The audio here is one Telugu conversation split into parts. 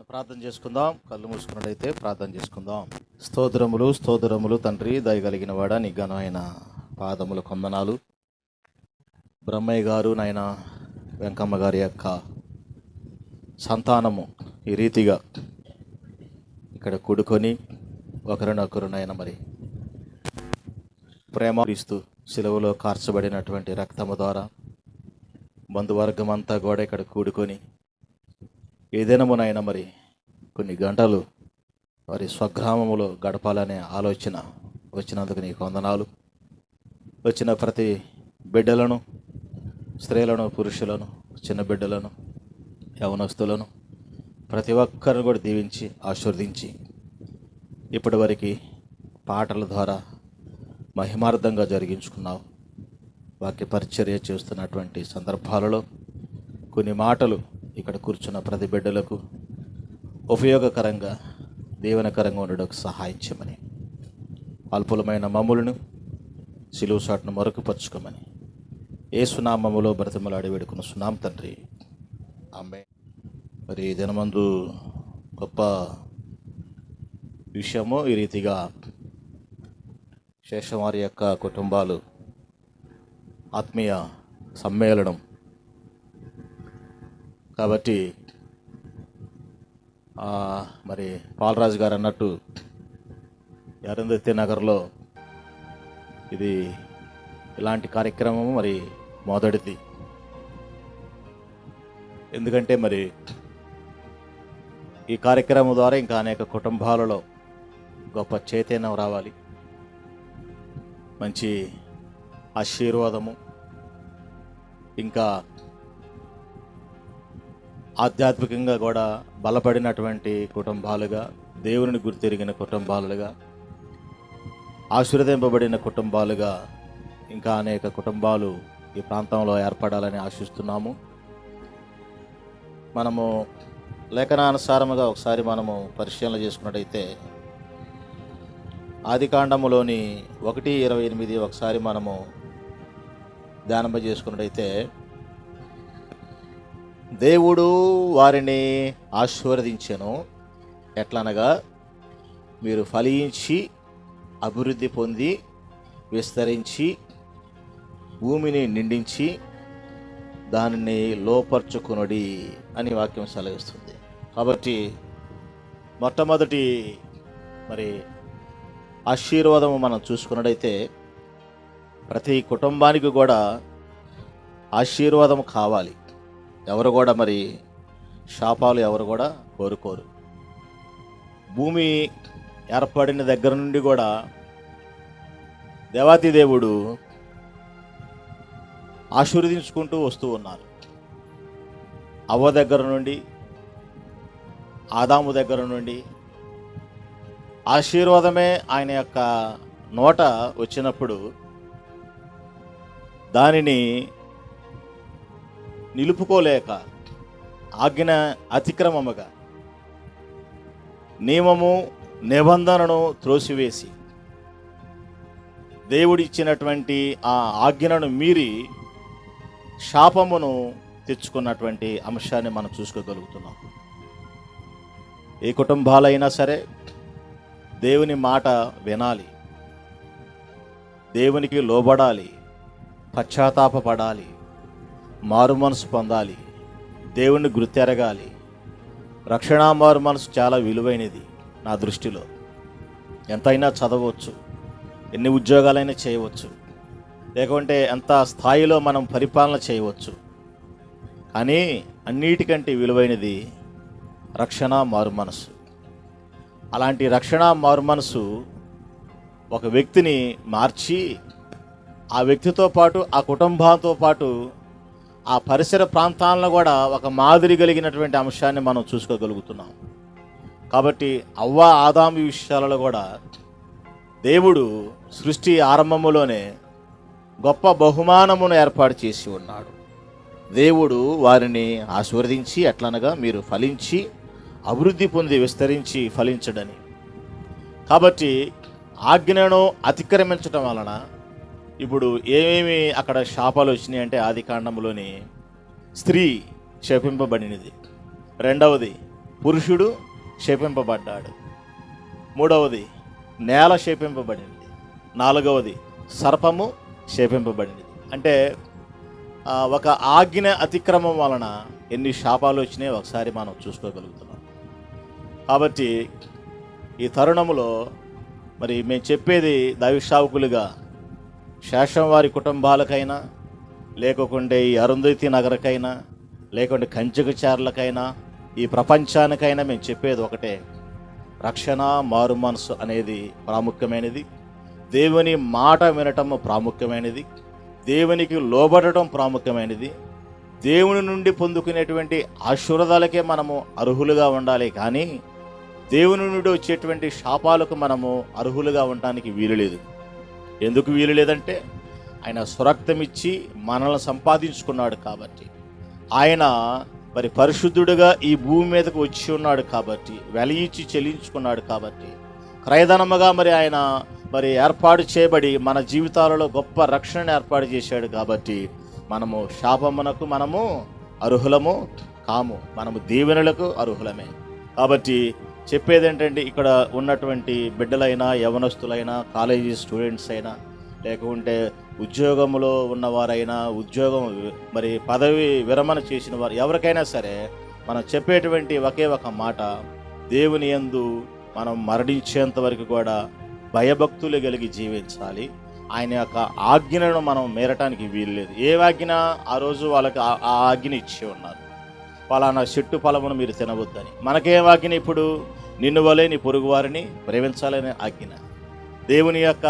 ప్రార్థన చేసుకుందాం. కళ్ళు మూసుకున్నట్టయితే ప్రార్థన చేసుకుందాం. స్తోత్రములు స్తోత్రములు తండ్రి, దయగలిగిన వాడా, నీ ఘనమైన పాదముల కొందనాలు. బ్రహ్మయ్య గారు, నాయన వెంకమ్మ గారి యొక్క సంతానము ఈ రీతిగా ఇక్కడ కూడుకొని ఒకరినొకరు నాయన మరి ప్రేమ ఇస్తూ సిలువలో కార్చబడినటువంటి రక్తము ద్వారా బంధువర్గం అంతా కూడా ఇక్కడ కూడుకొని ఏదైనామునైనా మరి కొన్ని గంటలు వారి స్వగ్రామములో గడపాలనే ఆలోచన వచ్చినందుకు నీకు వందనాలు. వచ్చిన ప్రతి బిడ్డలను, స్త్రీలను, పురుషులను, చిన్న బిడ్డలను, యవనస్తులను ప్రతి ఒక్కరిని కూడా దీవించి ఆశీర్వదించి ఇప్పటి వరకు పాటల ద్వారా మహిమార్థంగా జరిగించుకున్నావు. వాక్య పరిచర్య చేస్తున్నటువంటి సందర్భాలలో కొన్ని మాటలు ఇక్కడ కూర్చున్న ప్రతి బిడ్డలకు ఉపయోగకరంగా, దీవెనకరంగా ఉండడానికి సహాయం చేయమని, అల్పులమైన మమ్ములను సిలువ చాటును మరొకపరుచుకోమని యేసునామములో బ్రతిమలాడి వేడుకున్న సునామ తండ్రి, ఆమేన్. మరి దినమందు గొప్ప విషయము ఈ రీతిగా శేషవారి యొక్క కుటుంబాలు ఆత్మీయ సమ్మేళనం కాబట్టి మరి పాలరాజు గారు అన్నట్టు అరుంధతి నగర్లో ఇది ఇలాంటి కార్యక్రమం మరి మొదటిది. ఎందుకంటే మరి ఈ కార్యక్రమం ద్వారా ఇంకా అనేక కుటుంబాలలో గొప్ప చైతన్యం రావాలి, మంచి ఆశీర్వాదము, ఇంకా ఆధ్యాత్మికంగా కూడా బలపడినటువంటి కుటుంబాలుగా, దేవుని గుర్తెరిగిన కుటుంబాలుగా, ఆశీర్వదింపబడిన కుటుంబాలుగా ఇంకా అనేక కుటుంబాలు ఈ ప్రాంతంలో ఏర్పడాలని ఆశిస్తున్నాము. మనము లేఖనానుసారముగా ఒకసారి మనము పరిశీలన చేసుకున్నట్టయితే ఆదికాండములోని 1:28 ఒకసారి మనము ధ్యానం చేసుకున్నట్టయితే, దేవుడు వారిని ఆశీర్వదించెను, ఎట్లనగా మీరు ఫలించి అభివృద్ధి పొంది విస్తరించి భూమిని నిండించి దానిని లోపర్చుకొనుడి అని వాక్యం సెలవిస్తుంది. కాబట్టి మొట్టమొదటి మరి ఆశీర్వాదము మనం చూసుకున్నట్టయితే ప్రతి కుటుంబానికి కూడా ఆశీర్వాదం కావాలి. ఎవరు కూడా మరి శాపాలు ఎవరు కూడా కోరుకోరు. భూమి ఏర్పడిన దగ్గర నుండి కూడా దేవాతి దేవుడు ఆశీర్వదించుకుంటూ వస్తూ ఉన్నారు. అవ్వ దగ్గర నుండి, ఆదాము దగ్గర నుండి ఆశీర్వాదమే ఆయన యొక్క నోట వచ్చినప్పుడు దానిని నిలుపుకోలేక ఆజ్ఞ అతిక్రమముగా నియమము నిబంధనను త్రోసివేసి దేవుడిచ్చినటువంటి ఆ ఆజ్ఞను మీరి శాపమును తెచ్చుకున్నటువంటి అంశాన్ని మనం చూసుకోగలుగుతున్నాం. ఏ కుటుంబాలైనా సరే దేవుని మాట వినాలి, దేవునికి లోబడాలి, పశ్చాత్తాపపడాలి, మారు మనసు పొందాలి, దేవుణ్ణి గుర్తెరగాలి. రక్షణ మారు మనసు చాలా విలువైనది నా దృష్టిలో. ఎంతైనా చదవచ్చు, ఎన్ని ఉద్యోగాలైనా చేయవచ్చు, లేకుంటే ఎంత స్థాయిలో మనం పరిపాలన చేయవచ్చు, కానీ అన్నిటికంటే విలువైనది రక్షణ మారు మనసు. అలాంటి రక్షణ మారు మనసు ఒక వ్యక్తిని మార్చి ఆ వ్యక్తితో పాటు, ఆ కుటుంబంతో పాటు ఆ పరిసర ప్రాంతాలను కూడా ఒక మాదిరి కలిగినటువంటి అంశాన్ని మనం చూసుకోగలుగుతున్నాం. కాబట్టి అవ్వ ఆదాము విషయాలలో కూడా దేవుడు సృష్టి ఆరంభములోనే గొప్ప బహుమానమును ఏర్పాటు చేసి ఉన్నాడు. దేవుడు వారిని ఆశీర్వదించి ఎట్లనగా మీరు ఫలించి అభివృద్ధి పొంది విస్తరించి ఫలించడని. కాబట్టి ఆజ్ఞను అతిక్రమించడం వలన ఇప్పుడు ఏమేమి అక్కడ శాపాలు వచ్చినాయి అంటే, ఆది కాండంలోని స్త్రీ శపింపబడినది. రెండవది పురుషుడు శపింపబడ్డాడు. మూడవది నేల శపింపబడింది. నాలుగవది సర్పము శపింపబడింది. అంటే ఒక ఆజ్ఞ అతిక్రమం వలన ఎన్ని శాపాలు వచ్చినాయో ఒకసారి మనం చూసుకోగలుగుతున్నాం. కాబట్టి ఈ తరుణములో మరి మేము చెప్పేది దైవశావకులుగా శేషం వారి కుటుంబాలకైనా, లేకుంటే ఈ అరుంధతి నగరకైనా, లేకుంటే కంచకచారులకైనా, ఈ ప్రపంచానికైనా మేము చెప్పేది ఒకటే: రక్షణ, మారు మనసు అనేది ప్రాముఖ్యమైనది. దేవుని మాట వినటం ప్రాముఖ్యమైనది. దేవునికి లోబడటం ప్రాముఖ్యమైనది. దేవుని నుండి పొందుకునేటువంటి ఆశీర్వాదాలకే మనము అర్హులుగా ఉండాలి, కానీ దేవుని నుండి వచ్చేటువంటి శాపాలకు మనము అర్హులుగా ఉండటానికి వీలు లేదు. ఎందుకు వీలు లేదంటే ఆయన స్వరక్తమిచ్చి మనల్ని సంపాదించుకున్నాడు కాబట్టి, ఆయన మరి పరిశుద్ధుడుగా ఈ భూమి మీదకు వచ్చి ఉన్నాడు కాబట్టి, వెల ఇచ్చి చెల్లించుకున్నాడు కాబట్టి, క్రయధనముగా మరి ఆయన మరి ఏర్పాటు చేయబడి మన జీవితాలలో గొప్ప రక్షణను ఏర్పాటు చేశాడు కాబట్టి మనము శాపమునకు మనము అర్హులము కాము, మనము దీవెనలకు అర్హులమే. కాబట్టి చెప్పేది ఏంటంటే, ఇక్కడ ఉన్నటువంటి బిడ్డలైనా, యవనస్తులైనా, కాలేజీ స్టూడెంట్స్ అయినా, లేకుంటే ఉద్యోగంలో ఉన్నవారైనా, ఉద్యోగం మరి పదవి విరమణ చేసిన వారు, ఎవరికైనా సరే మనం చెప్పేటువంటి ఒకే ఒక మాట: దేవుని యందు మనం మరణించేంత వరకు కూడా భయభక్తులు కలిగి జీవించాలి. ఆయన యొక్క ఆజ్ఞలను మనం మేరటానికి వీలు లేదు. ఏ ఆజ్ఞ ఆ రోజు వాళ్ళకి ఆ ఆజ్ఞ ఇచ్చి ఉన్నారు, పలానా చెట్టు ఫలమును మీరు తినవద్దని. మనకేం ఆజ్ఞ ఇప్పుడు? నిన్ను వలె నీ పొరుగు వారిని ప్రేమించాలనే ఆజ్ఞ. దేవుని యొక్క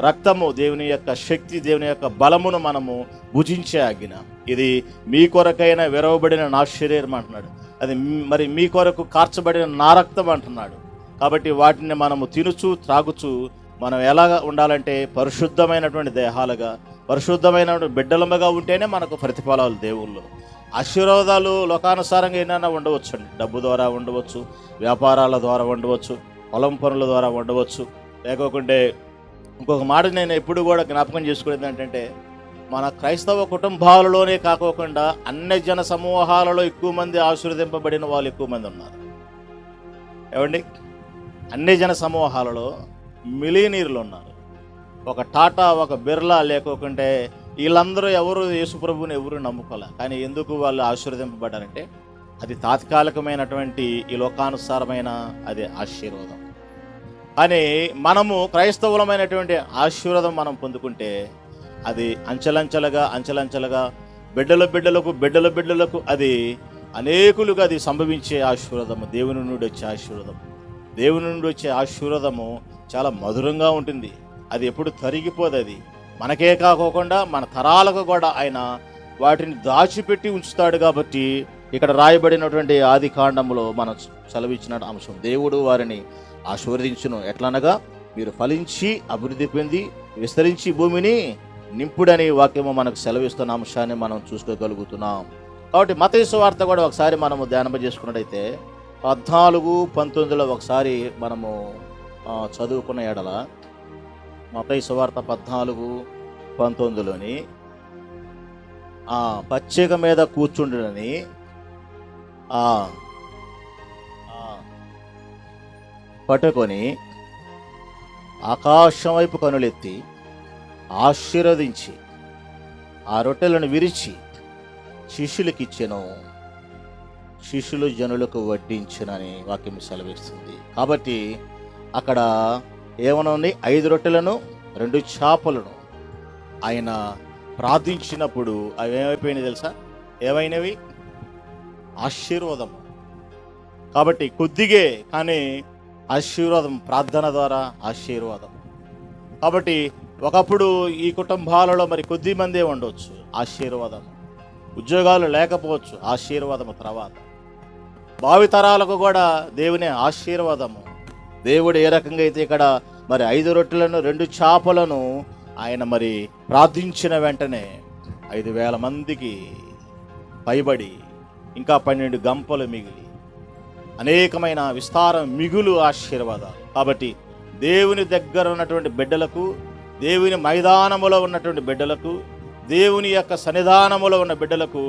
రక్తము, దేవుని యొక్క శక్తి, దేవుని యొక్క బలమును మనము భుజించే ఆజ్ఞ. ఇది మీ కొరకైనా విరవబడిన నా శరీరం అంటున్నాడు, అది మరి మీ కొరకు కార్చబడిన నా రక్తం అంటున్నాడు. కాబట్టి వాటిని మనము తినుచు త్రాగుచు మనం ఎలా ఉండాలంటే పరిశుద్ధమైనటువంటి దేహాలుగా, పరిశుద్ధమైనటువంటి బిడ్డలముగా ఉంటేనే మనకు ప్రతిఫలాలు దేవుళ్ళు. ఆశీర్వాదాలు లోకానుసారంగా ఏమైనా ఉండవచ్చు అండి. డబ్బు ద్వారా ఉండవచ్చు, వ్యాపారాల ద్వారా ఉండవచ్చు, పొలం పనుల ద్వారా ఉండవచ్చు. లేకుంటే ఇంకొక మాట నేను ఎప్పుడు కూడా జ్ఞాపకం చేసుకునేది ఏంటంటే, మన క్రైస్తవ కుటుంబాలలోనే కాకోకుండా అన్ని జన సమూహాలలో ఎక్కువ మంది ఆశీర్వదింపబడిన వాళ్ళు ఎక్కువ మంది ఉన్నారు. ఏమండి? అన్ని జన సమూహాలలో మిలియనీర్లు ఉన్నారు. ఒక టాటా, ఒక బిర్లా, లేకుంటే వీళ్ళందరూ ఎవరు యేసుప్రభుని ఎవరు నమ్ముకోలే. కానీ ఎందుకు వాళ్ళు ఆశీర్వదింపబడ్డారంటే, అది తాత్కాలికమైనటువంటి ఈ లోకానుసారమైన అది ఆశీర్వాదం. కానీ మనము క్రైస్తవులమైనటువంటి ఆశీర్వాదం మనం పొందుకుంటే అది అంచెలంచెలుగా బిడ్డలకు అది అనేకులుగా అది సంభవించే ఆశీర్వాదము. దేవుని నుండి వచ్చే ఆశీర్వాదం, దేవుని నుండి వచ్చే ఆశీర్వాదము చాలా మధురంగా ఉంటుంది. అది ఎప్పుడు తరిగిపోదు. అది మనకే కాకోకుండా మన తరాలకు కూడా ఆయన వాటిని దాచిపెట్టి ఉంచుతాడు. కాబట్టి ఇక్కడ రాయబడినటువంటి ఆది కాండములో మనం సెలవిచ్చిన అంశం, దేవుడు వారిని ఆశీర్వదించును ఎట్లనగా మీరు ఫలించి అభివృద్ధి పొంది విస్తరించి భూమిని నింపుడని వాక్యము మనకు సెలవిస్తున్న అంశాన్ని మనం చూసుకోగలుగుతున్నాం. కాబట్టి మత్తయి సువార్త కూడా ఒకసారి మనము ధ్యానం చేసుకున్నట్టయితే 14-19 ఒకసారి మనము చదువుకున్న ఎడల, మత్తయి సువార్త 14-19లోని పచ్చిక మీద కూర్చుండునని పట్టుకొని ఆకాశం వైపు కనులెత్తి ఆశీర్వదించి ఆ రొట్టెలను విరిచి శిష్యులకిచ్చెను, శిష్యులు జనులకు వడ్డించునని వాక్యం సెలవిస్తుంది. కాబట్టి అక్కడ ఏమనుంది? 5 రొట్టెలను 2 చేపలను ఆయన ప్రార్థించినప్పుడు అవి ఏమైపోయినాయి తెలుసా? ఏమైనవి? ఆశీర్వాదం. కాబట్టి కొద్దిగే కానీ ఆశీర్వాదం, ప్రార్థన ద్వారా ఆశీర్వాదం. కాబట్టి ఒకప్పుడు ఈ కుటుంబాలలో మరి కొద్ది మందే ఉండవచ్చు ఆశీర్వాదం, ఉద్యోగాలు లేకపోవచ్చు ఆశీర్వాదము. తర్వాత భావితరాలకు కూడా దేవుని ఆశీర్వాదము. దేవుడు ఏ రకంగా అయితే ఇక్కడ మరి 5 రొట్టెలను 2 చేపలను ఆయన మరి ప్రార్థించిన వెంటనే 5,000 మందికి పైబడి ఇంకా 12 గంపలు మిగిలి అనేకమైన విస్తారం మిగులు ఆశీర్వాదాలు. కాబట్టి దేవుని దగ్గర ఉన్నటువంటి బిడ్డలకు, దేవుని మైదానములో ఉన్నటువంటి బిడ్డలకు, దేవుని యొక్క సన్నిధానములో ఉన్న బిడ్డలకు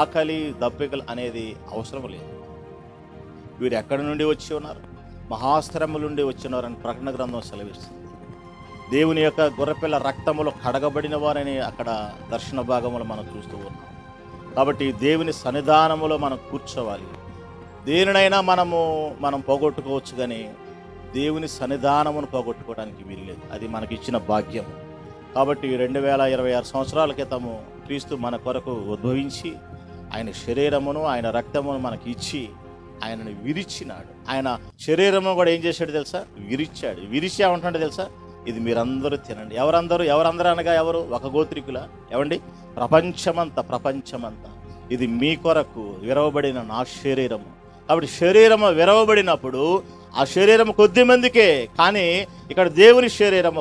ఆకలి దప్పికలు అనేది అవసరం లేదు. వీరు ఎక్కడి నుండి వచ్చి ఉన్నారు? మహాశ్రమల నుండి వచ్చినారని ప్రకటన గ్రంథం సెలవిస్తుంది. దేవుని యొక్క గొర్రెపిల్ల రక్తములో కడగబడిన వారని అక్కడ దర్శన భాగములో మనం చూస్తూ ఉన్నాం. కాబట్టి దేవుని సన్నిధానములో మనం కూర్చోవాలి. దేనినైనా మనం పోగొట్టుకోవచ్చు, కానీ దేవుని సన్నిధానమును పోగొట్టుకోవడానికి వీల్లేదు. అది మనకిచ్చిన భాగ్యం. కాబట్టి 2026 సంవత్సరాల క్రితము క్రీస్తు మన కొరకు ఉద్భవించి ఆయన శరీరమును ఆయన రక్తమును మనకి ఇచ్చి ఆయనను విరిచినాడు. ఆయన శరీరమును కూడా ఏం చేశాడు తెలుసా? విరిచాడు. విరిచి ఏమంటాడు తెలుసా? ఇది మీరందరూ తినండి. ఎవరందరూ అనగా ఎవరు? ఒక గోత్రికుల? ఏమండి? ప్రపంచమంతా ఇది మీ కొరకు విరవబడిన నా శరీరము. కాబట్టి శరీరము విరవబడినప్పుడు ఆ శరీరము కొద్ది మందికే, కానీ ఇక్కడ దేవుని శరీరము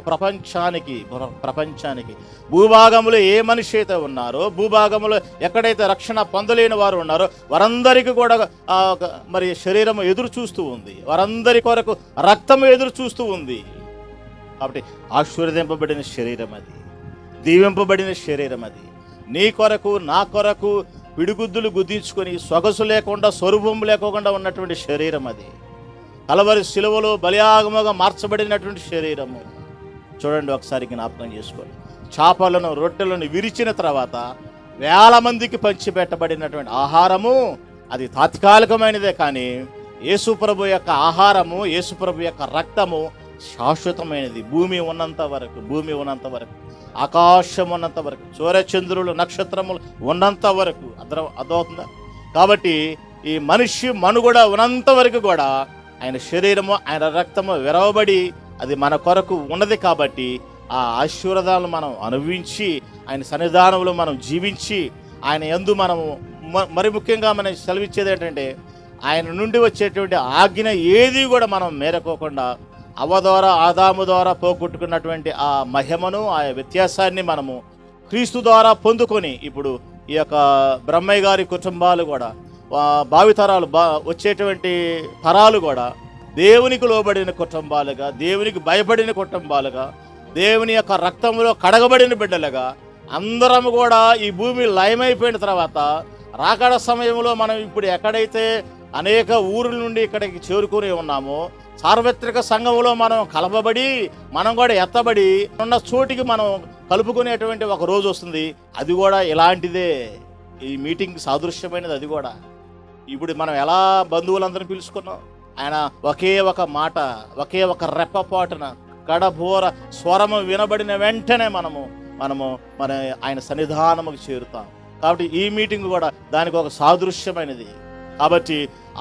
ప్రపంచానికి భూభాగంలో ఏ మనిషి అయితే ఉన్నారో, భూభాగంలో ఎక్కడైతే రక్షణ పొందలేని వారు ఉన్నారో వారందరికీ కూడా మరి శరీరము ఎదురు చూస్తూ ఉంది. వారందరి కొరకు రక్తము ఎదురు చూస్తూ ఉంది. కాబట్టి ఆశీర్వదింపబడిన శరీరం అది, దీవింపబడిన శరీరం అది. నీ కొరకు నా కొరకు పిడిగుద్దులు గుద్దించుకొని సొగసు లేకుండా స్వరూపం లేకుండా ఉన్నటువంటి శరీరం అది. కలవరి శిలువలో బలియాగముగా మార్చబడినటువంటి శరీరము. చూడండి, ఒకసారి జ్ఞాపకం చేసుకోండి. చేపలను రొట్టెలను విరిచిన తర్వాత వేల మందికి పంచిపెట్టబడినటువంటి ఆహారము అది తాత్కాలికమైనదే, కానీ యేసుప్రభు యొక్క ఆహారము, యేసుప్రభు యొక్క రక్తము శాశ్వతమైనది. భూమి ఉన్నంత వరకు, ఆకాశం ఉన్నంత వరకు, సూర్యచంద్రులు నక్షత్రములు ఉన్నంత వరకు. అర్థమవుతుందా? కాబట్టి ఈ మనిషి మనుగడ ఉన్నంత వరకు కూడా ఆయన శరీరము ఆయన రక్తము విరవబడి అది మన కొరకు ఉన్నది. కాబట్టి ఆ ఆశీర్వాదాలను మనం అనుభవించి ఆయన సన్నిధానంలో మనం జీవించి ఆయన యందు మనము మరి ముఖ్యంగా మనం సెలవిచ్చేది ఏంటంటే, ఆయన నుండి వచ్చేటువంటి ఆజ్ఞ ఏది కూడా మనం మేరకోకుండా అవ్వ ద్వారా ఆదాము ద్వారా పోగొట్టుకున్నటువంటి ఆ మహిమను, ఆ వ్యత్యాసాన్ని మనము క్రీస్తు ద్వారా పొందుకొని ఇప్పుడు ఈ యొక్క బ్రహ్మయ్య గారి కుటుంబాలు కూడా భావితరాలు వచ్చేటువంటి తరాలు కూడా దేవునికి లోబడిన కుటుంబాలుగా, దేవునికి భయపడిన కుటుంబాలుగా, దేవుని యొక్క రక్తంలో కడగబడిన బిడ్డలుగా అందరం కూడా ఈ భూమి లయమైపోయిన తర్వాత రాకడ సమయంలో మనం ఇప్పుడు ఎక్కడైతే అనేక ఊరుల నుండి ఇక్కడికి చేరుకుని ఉన్నామో, సార్వత్రిక సంఘంలో మనం కలపబడి మనం కూడా ఎత్తబడి ఉన్న చోటికి మనం కలుపుకునేటువంటి ఒక రోజు వస్తుంది. అది కూడా ఇలాంటిదే. ఈ మీటింగ్ సాదృశ్యమైనది. అది కూడా ఇప్పుడు మనం ఎలా బంధువులందరినీ పిలుచుకున్నాం, ఆయన ఒకే ఒక మాట, ఒకే ఒక రెప్పపాటున గడబోర స్వరము వినబడిన వెంటనే మన ఆయన సన్నిధానముకు చేరుతాం. కాబట్టి ఈ మీటింగ్ కూడా దానికి ఒక సాదృశ్యమైనది. కాబట్టి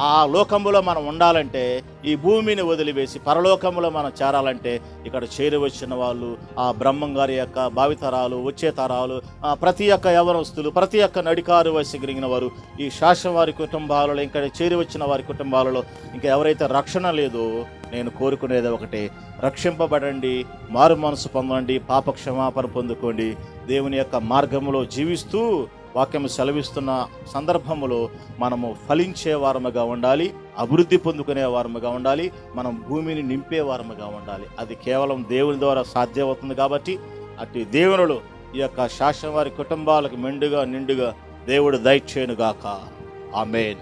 ఆ లోకములో మనం ఉండాలంటే, ఈ భూమిని వదిలివేసి పరలోకములో మనం చేరాలంటే ఇక్కడ చేరవచ్చిన వాళ్ళు, ఆ బ్రహ్మం గారి యొక్క భావితరాలు, వచ్చే తరాలు, ప్రతి ఒక్క యవనస్తులు, ప్రతి ఒక్క నడికారు వయసు కలిగిన వారు, ఈ శాశ్వత వారి కుటుంబాలలో, ఇంకా చేరివచ్చిన వారి కుటుంబాలలో ఇంకా ఎవరైతే రక్షణ లేదో, నేను కోరుకునేది ఒకటే: రక్షింపబడండి, మారు మనసు పొందండి, పాప క్షమాపణ పొందుకోండి. దేవుని యొక్క మార్గములో జీవిస్తూ వాక్యము సెలవిస్తున్న సందర్భములో మనము ఫలించే వారముగా ఉండాలి, అభివృద్ధి పొందుకునే వారముగా ఉండాలి, మనం భూమిని నింపే వారముగా ఉండాలి. అది కేవలం దేవుని ద్వారా సాధ్యమవుతుంది. కాబట్టి అటు దేవునులు ఈ యొక్క శాశ్వత వారి కుటుంబాలకు మెండుగా నిండుగా దేవుడు దయచేయునుగాక. ఆమేన్.